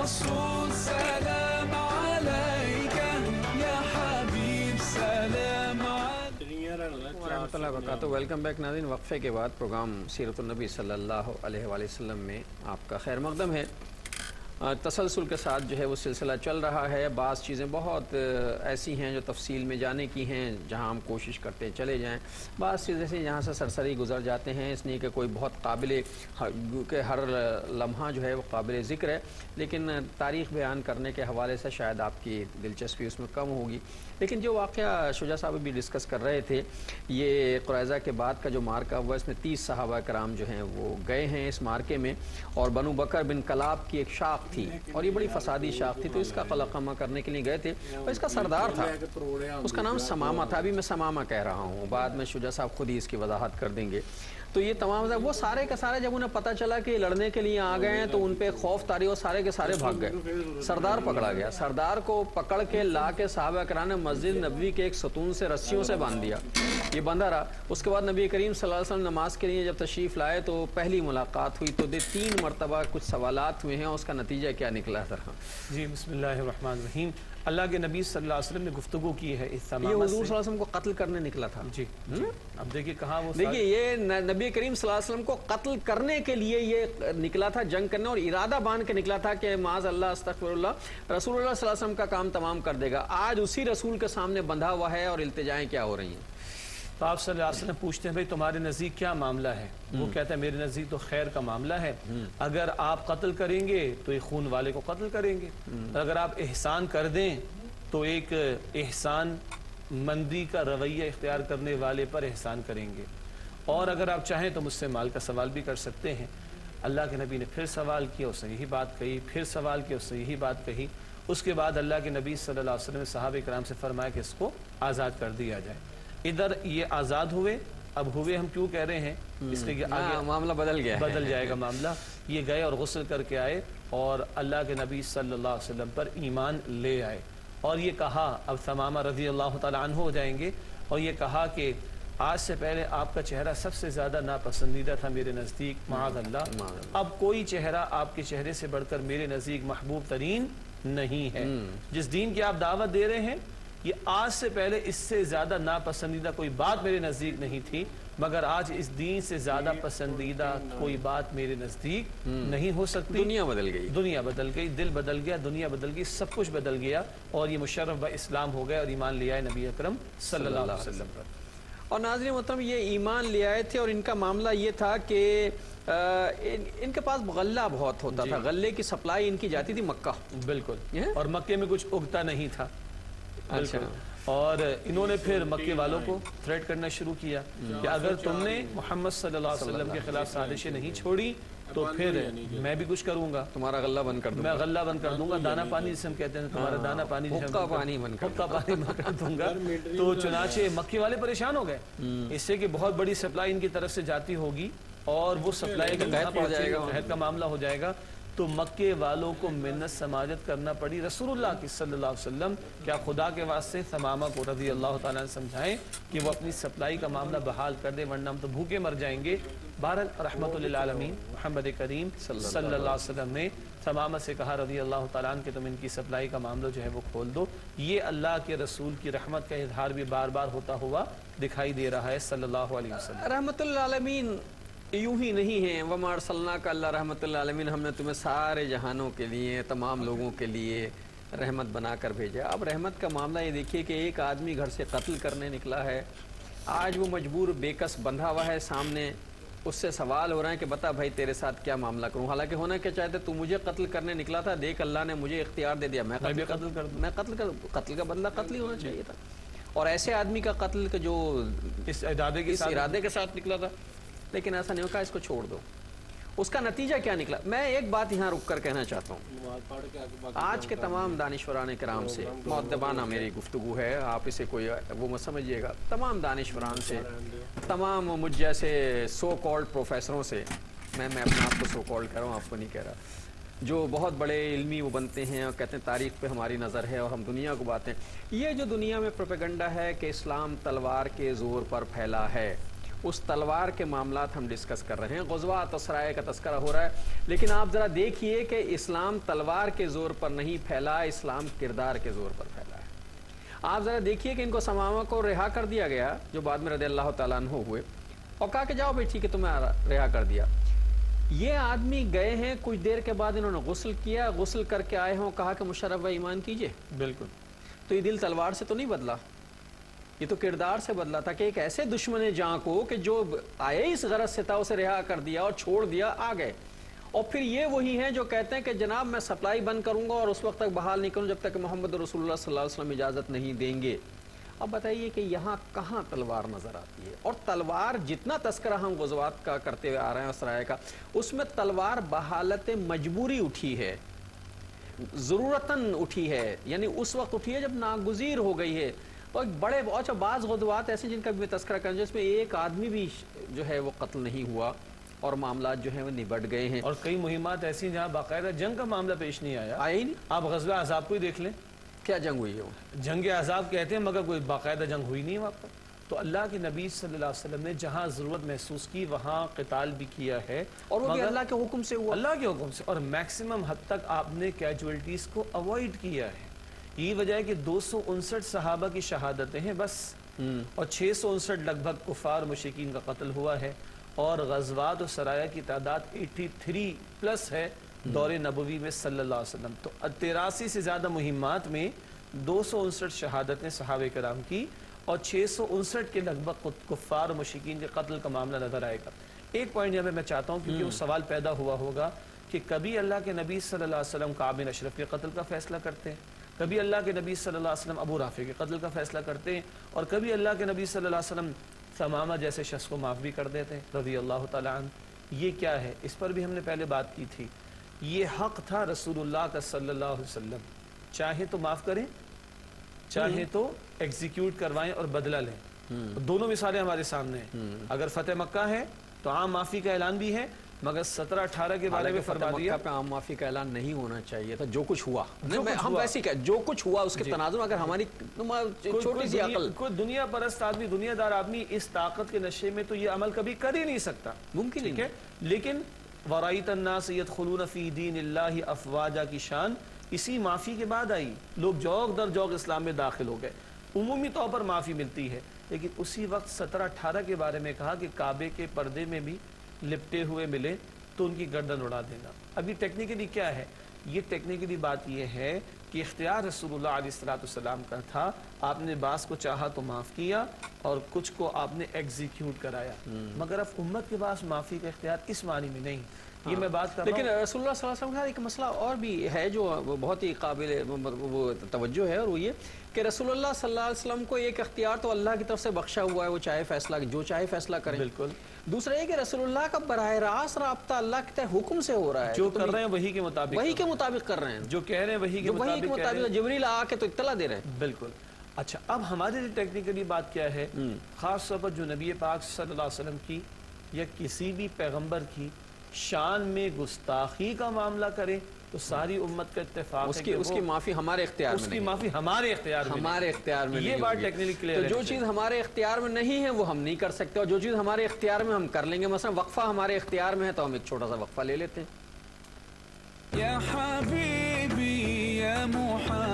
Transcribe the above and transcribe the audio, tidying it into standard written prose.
رسول سلام عليك يا حبيب سلام عليك ورحمۃ اللہ وبرکاتہ۔ ویلکم بیک ناظرین، وقفے کے بعد پروگرام سیرت النبی صلی اللہ علیہ وآلہ وسلم میں آپ کا خیر مقدم ہے۔ تسلسل کے ساتھ جو ہے وہ سلسلہ چل رہا ہے۔ بعض چیزیں بہت ایسی ہیں جو تفصیل میں جانے کی ہیں، جہاں ہم کوشش کرتے چلے جائیں، بعض چیزیں ایسی جہاں سے سرسری گزر جاتے ہیں، اس لیے کہ کوئی بہت قابل کہ ہر لمحہ جو ہے وہ قابل ذکر ہے، لیکن تاریخ بیان کرنے کے حوالے سے شاید آپ کی دلچسپی اس میں کم ہوگی۔ لیکن جو واقعہ شجاع صاحب بھی ڈسکس کر رہے تھے، یہ قریظہ کے بعد کا جو مارکہ ہوا، اس میں 30 صحابہ کرام جو ہیں وہ گئے ہیں اس مارکے میں، اور بنو بکر بن کلاب کی ایک شاخ تھی، اور یہ بڑی فسادی شاخ تھی، تو اس کا قلقمہ کرنے کے لیے گئے تھے، اور اس کا سردار تھا، اس کا نام سمامہ تھا۔ ابھی میں سمامہ کہہ رہا ہوں، بعد میں شجاع صاحب خود ہی اس کی وضاحت کر دیں گے۔ تو یہ تمام وہ سارے کے سارے جب انہیں پتہ چلا کہ لڑنے کے لیے آ گئے ہیں تو ان پہ خوف طاری، اور سارے کے سارے بھاگ گئے۔ سردار پکڑا گیا، سردار کو پکڑ کے لا کے صحابہ کرام نے مسجد نبوی کے ایک ستون سے رسیوں سے باندھ دیا، یہ بندہ رہا۔ اس کے بعد نبی کریم صلی اللہ علیہ وسلم نماز کے لیے جب تشریف لائے تو پہلی ملاقات ہوئی، تو 3 مرتبہ کچھ سوالات ہوئے ہیں، اس کا نتیجہ کیا نکلا ذرا؟ جی بسم اللہ الرحمن الرحیم۔ اللہ کے نبی صلی اللہ علیہ وسلم نے گفتگو کی ہے اس تمام، یہ حضور صلی اللہ علیہ وسلم کو قتل کرنے نکلا تھا۔ جی اب دیکھیے کہاں وہ، دیکھیے یہ نبی کریم صلی اللہ علیہ وسلم کو قتل کرنے کے لیے یہ نکلا تھا، جنگ کرنے، اور ارادہ باندھ کے نکلا تھا کہ معاذ اللہ استغفر اللہ رسول اللہ صلی اللہ علیہ وسلم کا کام تمام کر دے گا۔ آج اسی رسول کے سامنے بندھا ہوا ہے اور التجائیں کیا ہو رہی ہیں؟ تو آپ صلی اللہ علیہ وسلم پوچھتے ہیں بھائی تمہارے نزدیک کیا معاملہ ہے؟ وہ کہتا ہے میرے نزدیک تو خیر کا معاملہ ہے، اگر آپ قتل کریں گے تو ایک خون والے کو قتل کریں گے، اگر آپ احسان کر دیں تو ایک احسان مندی کا رویہ اختیار کرنے والے پر احسان کریں گے، اور اگر آپ چاہیں تو مجھ سے مال کا سوال بھی کر سکتے ہیں۔ اللہ کے نبی نے پھر سوال کیا، اس نے یہی بات کہی، پھر سوال کیا، اس نے یہی بات کہی۔ اس کے بعد اللہ کے نبی صلی اللہ علیہ وسلم نے صحابہ کرام سے فرمایا کہ اس کو آزاد کر دیا جائے۔ ادھر یہ آزاد ہوئے، اب ہوئے ہم کیوں کہہ رہے ہیں؟ اس لیے کہ آگے معاملہ بدل گیا، بدل جائے گا معاملہ۔ یہ گئے اور غسل کر کے آئے اور اللہ کے نبی صلی اللہ علیہ وسلم پر ایمان لے آئے، اور یہ کہا، اب ثمامہ رضی اللہ تعالیٰ عنہ ہو جائیں گے، اور یہ کہا کہ آج سے پہلے آپ کا چہرہ سب سے زیادہ ناپسندیدہ تھا میرے نزدیک، معاذ اللہ، اب کوئی چہرہ آپ کے چہرے سے بڑھ کر میرے نزدیک محبوب ترین نہیں ہے۔ جس دین کی آپ دعوت دے رہے ہیں، یہ آج سے پہلے اس سے زیادہ ناپسندیدہ کوئی بات میرے نزدیک نہیں تھی، مگر آج اس دین سے زیادہ پسندیدہ کوئی بات میرے نزدیک نہیں ہو سکتی۔ دنیا بدل گئی، دنیا بدل گئی، دل بدل گیا، دنیا بدل گئی، سب کچھ بدل گیا، اور یہ مشرف با اسلام ہو گئے اور ایمان لے آئے نبی اکرم صلی اللہ علیہ وسلم پر۔ اور ناظرین محترم، یہ ایمان لے آئے تھے، اور ان کا معاملہ یہ تھا کہ ان کے پاس غلہ بہت ہوتا تھا، غلے کی سپلائی ان کی جاتی تھی مکہ، بالکل، اور مکے میں کچھ اگتا نہیں تھا۔ اچھا، اور انہوں نے پھر مکے والوں کو تھریٹ کرنا شروع کیا کہ اگر تم نے محمد صلی اللہ علیہ وسلم کے خلاف سازشیں نہیں چھوڑی تو پھر میں بھی کچھ کروں گا، تمہارا غلہ بند کر دوں میں غلہ بند کر دوں گا، دانا پانی جسے ہم کہتے ہیں، تمہارا دانا پانی حقہ پانی بند کر دوں گا۔ تو چنانچہ مکے والے پریشان ہو گئے اس سے کہ بہت بڑی سپلائی ان کی طرف سے جاتی ہوگی، اور وہ سپلائی قحط کا معاملہ ہو جائے گا، تو مکے والوں کو منت سماجت کرنا پڑی رسول اللہ کی صلی اللہ علیہ وسلم، کیا خدا کے واسطے ثمامہ کو رضی اللہ تعالیٰ نے سمجھائیں کہ وہ اپنی سپلائی کا معاملہ بحال کر دے، ورنہ ہم تو بھوکے مر جائیں گے۔ بہرحال رحمت للعالمین محمد کریم صلی اللہ علیہ وسلم نے ثمامہ سے کہا رضی اللہ تعالیٰ عنہ کہ تم ان کی سپلائی کا معاملہ جو ہے وہ کھول دو۔ یہ اللہ کے رسول کی رحمت کا اظہار بھی بار بار ہوتا ہوا دکھائی دے رہا ہے صلی اللہ علیہ وسلم۔ رحمت للعالمین یوں ہی نہیں ہیں، وَمَا أَرْسَلْنَاكَ اللہ رحمت للعالمین، ہم نے تمہیں سارے جہانوں کے لیے، تمام لوگوں کے لیے رحمت بنا کر بھیجا۔ اب رحمت کا معاملہ یہ دیکھیے کہ ایک آدمی گھر سے قتل کرنے نکلا ہے، آج وہ مجبور بےکس بندھا ہوا ہے سامنے، اس سے سوال ہو رہا ہے کہ بتا بھائی تیرے ساتھ کیا معاملہ کروں، حالانکہ ہونا کیا چاہتے تو مجھے قتل کرنے نکلا تھا، دیکھ اللہ نے مجھے اختیار دے دیا، میں قتل کا بدلہ قتل ہی ہونا چاہیے تھا، اور ایسے آدمی کا قتل کہ جو اس ارادے کے ساتھ نکلا تھا، لیکن ایسا نہیں ہوگا، اس کو چھوڑ دو۔ اس کا نتیجہ کیا نکلا؟ میں ایک بات یہاں رک کر کہنا چاہتا ہوں، آج کے تمام دانشوران کرام سے مؤدبانہ میری گفتگو ہے، آپ اسے کوئی وہ مت سمجھیے گا، تمام دانشوران سے، تمام مجھ جیسے سو کالڈ پروفیسروں سے، میں اپنے آپ کو سو کالڈ کر رہا ہوں، آپ کو نہیں کہہ رہا، جو بہت بڑے علمی وہ بنتے ہیں اور کہتے ہیں تاریخ پہ ہماری نظر ہے اور ہم دنیا کو باتیں، یہ جو دنیا میں پروپیگنڈا ہے کہ اسلام تلوار کے زور پر پھیلا ہے، اس تلوار کے معاملات ہم ڈسکس کر رہے ہیں. غزوات اسرائے کا تذکرہ ہو رہا ہے, لیکن آپ ذرا دیکھیے کہ اسلام تلوار کے زور پر نہیں پھیلا, اسلام کردار کے زور پر پھیلا ہے. آپ ذرا دیکھیے کہ ان کو ثمامہ کو رہا کر دیا گیا, جو بعد میں رضی اللہ تعالیٰ عنہ ہوئے, اور کہا کہ جاؤ بھائی ٹھیک ہے تمہیں رہا کر دیا. یہ آدمی گئے ہیں, کچھ دیر کے بعد انہوں نے غسل کیا, غسل کر کے آئے ہوں, کہا کہ مشرف و ایمان کیجئے. بالکل. تو یہ دل تلوار سے تو نہیں بدلا, یہ تو کردار سے بدلا تھا کہ ایک ایسے دشمن جاں کو کہ جو آئے اس غرض سے تھا اسے رہا کر دیا اور چھوڑ دیا, آ گئے. اور پھر یہ وہی ہیں جو کہتے ہیں کہ جناب میں سپلائی بند کروں گا اور اس وقت تک بحال نہیں کروں جب تک کہ محمد رسول اللہ صلی اللہ علیہ وسلم اجازت نہیں دیں گے. اب بتائیے کہ یہاں کہاں تلوار نظر آتی ہے؟ اور تلوار جتنا تذکرہ ہم غزوات کا کرتے ہوئے آ رہے ہیں اسرائے کا, اس میں تلوار بحالت مجبوری اٹھی ہے, ضرورتاً اٹھی ہے, یعنی اس وقت اٹھی ہے جب ناگزیر ہو گئی ہے. اور بڑے اچھا بعض غزوات ایسے جن کا بھی میں تذکرہ کریں جس میں ایک آدمی بھی جو ہے وہ قتل نہیں ہوا اور معاملات جو ہیں وہ نبٹ گئے ہیں. اور کئی مہمات ایسی جہاں باقاعدہ جنگ کا معاملہ پیش نہیں آیا, آئے ہی نہیں. آپ غزوہ احزاب کو ہی دیکھ لیں, کیا جنگ ہوئی ہے وہ؟ جنگ احزاب کہتے ہیں مگر کوئی باقاعدہ جنگ ہوئی نہیں وہاں پر. تو اللہ کے نبی صلی اللہ علیہ وسلم نے جہاں ضرورت محسوس کی وہاں قتال بھی کیا ہے, اور وہ بھی اللہ کے حکم سے ہوا, اللہ کے حکم سے, اور میکسیمم حد تک آپ نے کیجولیٹیز کو اوائڈ کیا ہے. یہ وجہ ہے کہ 259 صحابہ کی شہادتیں ہیں بس, اور 659 لگ بھگ کفار مشرکین کا قتل ہوا ہے, اور غزوات و سرایہ کی تعداد 83 پلس ہے دور نبوی میں صلی اللہ علیہ وسلم. تو 83 سے زیادہ مہمات میں 259 شہادتیں صحابہ کرام کی, اور 659 کے لگ بھگ کفار و مشرکین کے قتل کا معاملہ نظر آئے گا. ایک پوائنٹ یہاں پہ میں چاہتا ہوں, کیونکہ وہ سوال پیدا ہوا ہوگا کہ کبھی اللہ کے نبی صلی اللہ علیہ وسلم کعب بن اشرف کے قتل کا فیصلہ کرتے ہیں, کبھی اللہ کے نبی صلی اللہ علیہ وسلم ابو رافع کے قتل کا فیصلہ کرتے ہیں, اور کبھی اللہ کے نبی صلی اللہ علیہ وسلم ثمامہ جیسے شخص کو معاف بھی کر دیتے ہیں رضی اللہ تعالیٰ عنہ. یہ کیا ہے؟ اس پر بھی ہم نے پہلے بات کی تھی. یہ حق تھا رسول اللہ کا صلی اللہ علیہ وسلم, چاہے تو معاف کریں, چاہے تو ایگزیکیوٹ کروائیں اور بدلہ لیں. دونوں مثالیں ہمارے سامنے ہیں. اگر فتح مکہ ہے تو عام معافی کا اعلان بھی ہے, مگر 17-18 کے بارے میں فرما دیا مکہ پہ عام معافی کا اعلان نہیں ہونا چاہیے تھا. جو کچھ ہوا ہم ویسے کہ جو کچھ ہوا اس کے تناظر میں اگر ہماری چھوٹی سی عقل, کوئی دنیا پرست آدمی, دنیا دار آدمی اس طاقت کے نشے میں تو یہ عمل کبھی کر ہی نہیں سکتا, ممکن نہیں ہے. لیکن وَرَأَيْتَ النَّاسَ يَدْخُلُونَ فِي دِينِ اللَّهِ أَفْوَاجًا کی شان اسی معافی کے بعد آئی. لوگ جوق در جوق اسلام میں داخل ہو گئے, عمومی طور پر معافی ملتی ہے, لیکن اسی وقت 17-18 کے بارے میں کہا کہ کعبے کے پردے میں بھی لپٹے ہوئے ملے تو ان کی گردن اڑا دینا. ابھی ٹیکنیکلی کیا ہے؟ یہ ٹیکنیکلی بات یہ ہے کہ اختیار رسول اللہ علیہ السلام کا تھا, آپ نے بعض کو چاہا تو معاف کیا اور کچھ کو آپ نے ایگزیکیوٹ کرایا, مگر اب امت کے پاس معافی کا اختیار اس معنی میں نہیں. یہ میں بات کر رہا ہوں. لیکن رسول اللہ صلی اللہ علیہ وسلم کا ایک مسئلہ اور بھی ہے جو بہت ہی قابل وہ توجہ ہے, اور وہ یہ کہ رسول اللہ صلی اللہ علیہ وسلم کو ایک اختیار تو اللہ کی طرف سے بخشا ہوا ہے, وہ چاہے فیصلہ جو چاہے فیصلہ کریں. بالکل. دوسرا یہ کہ رسول اللہ کا براہ راست رابطہ اللہ کے حکم سے ہو رہا ہے, جو کر رہے ہیں وہی کے مطابق کر رہے ہیں, جو کہہ رہے ہیں وہی کے مطابق. جبریل آ کے تو اطلاع دے رہے ہیں. بالکل. اچھا, اب ہمارے لیے ٹیکنیکلی بات کیا ہے؟ خاص طور پر جو نبی پاک صلی اللہ علیہ وسلم کی یا کسی بھی پیغمبر کی شان میں گستاخی کا معاملہ کرے تو ساری امت کا اتفاق ہے کہ اس کی معافی ہمارے اختیار میں, اس کی معافی ہمارے اختیار میں یہ بات ٹیکنیکلی کلیئر ہے. جو چیز ہمارے اختیار میں نہیں ہے وہ ہم نہیں کر سکتے, اور جو چیز ہمارے اختیار میں ہم کر لیں گے. مثلا وقفہ ہمارے اختیار میں ہے تو ہم ایک چھوٹا سا وقفہ لے لیتے ہیں. یا حبیبی یا محمد